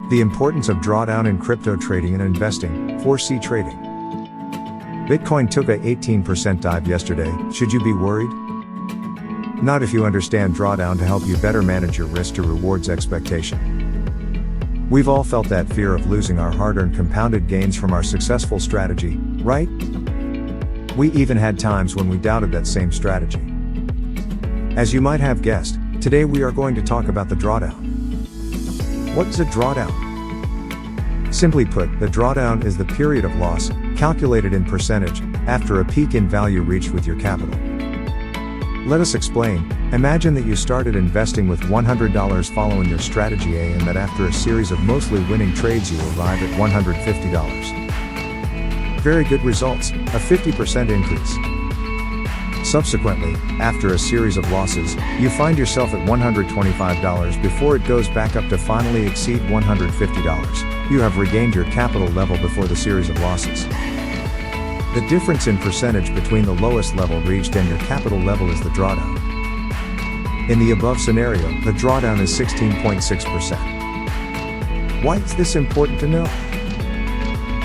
The importance of drawdown in crypto trading and investing. 4C trading. Bitcoin took a 18% dive yesterday. Should you be worried? Not if you understand drawdown to help you better manage your risk to rewards expectation. We've all felt that fear of losing our hard-earned compounded gains from our successful strategy, right? We even had times when we doubted that same strategy. As you might have guessed, today we are going to talk about the drawdown. What is a drawdown? Simply put, the drawdown is the period of loss, calculated in percentage, after a peak in value reached with your capital. Let us explain. Imagine that you started investing with $100 following your strategy A, and that after a series of mostly winning trades you arrive at $150. Very good results, a 50% increase. Subsequently, after a series of losses, you find yourself at $125 before it goes back up to finally exceed $150. You have regained your capital level before the series of losses. The difference in percentage between the lowest level reached and your capital level is the drawdown. In the above scenario, the drawdown is 16.6%. Why is this important to know?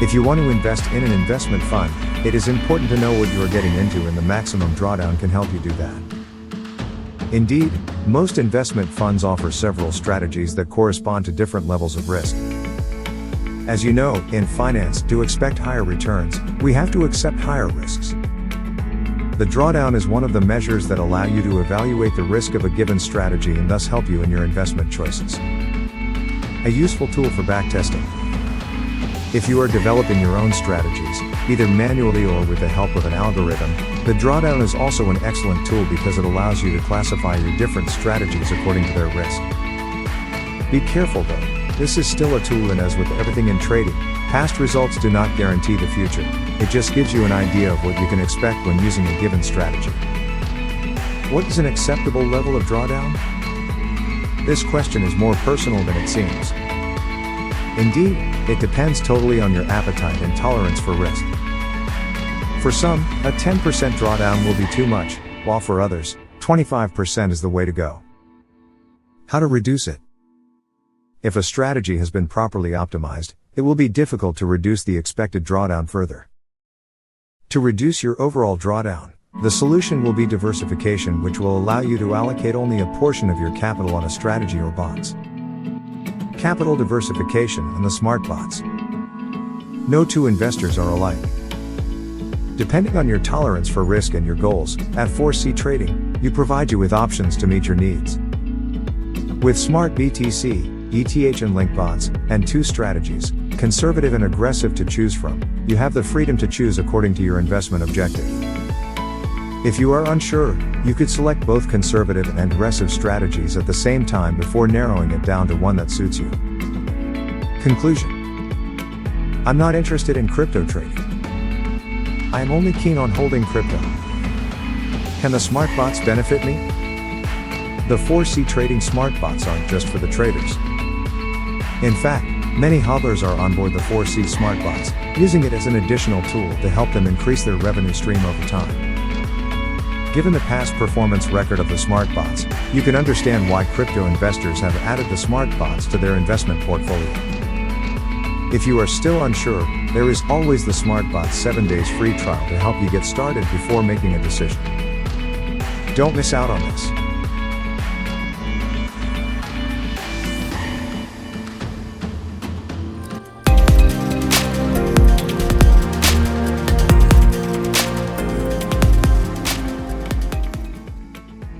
If you want to invest in an investment fund, it is important to know what you are getting into, and the maximum drawdown can help you do that. Indeed, most investment funds offer several strategies that correspond to different levels of risk. As you know, in finance, to expect higher returns, we have to accept higher risks. The drawdown is one of the measures that allow you to evaluate the risk of a given strategy and thus help you in your investment choices. A useful tool for backtesting. If you are developing your own strategies, either manually or with the help of an algorithm, the drawdown is also an excellent tool because it allows you to classify your different strategies according to their risk. Be careful though. This is still a tool, and as with everything in trading, past results do not guarantee the future. It just gives you an idea of what you can expect when using a given strategy. What is an acceptable level of drawdown? This question is more personal than it seems. Indeed, it depends totally on your appetite and tolerance for risk. For some, a 10% drawdown will be too much, while for others, 25% is the way to go. How to reduce it? If a strategy has been properly optimized, it will be difficult to reduce the expected drawdown further. To reduce your overall drawdown, the solution will be diversification, which will allow you to allocate only a portion of your capital on a strategy or bonds. Capital diversification and the smart bots. No two investors are alike. Depending on your tolerance for risk and your goals, at 4C Trading, you provide you with options to meet your needs. With Smart BTC, ETH and Link bots, and 2 strategies, conservative and aggressive, to choose from, you have the freedom to choose according to your investment objective. If you are unsure, you could select both conservative and aggressive strategies at the same time before narrowing it down to one that suits you. Conclusion. I'm not interested in crypto trading. I am only keen on holding crypto. Can the smart bots benefit me? The 4C Trading smart bots aren't just for the traders. In fact, many hodlers are on board the 4C smart bots, using it as an additional tool to help them increase their revenue stream over time. Given the past performance record of the smart bots, you can understand why crypto investors have added the smart bots to their investment portfolio. If you are still unsure, there is always the smart bots 7 days free trial to help you get started before making a decision. Don't miss out on this.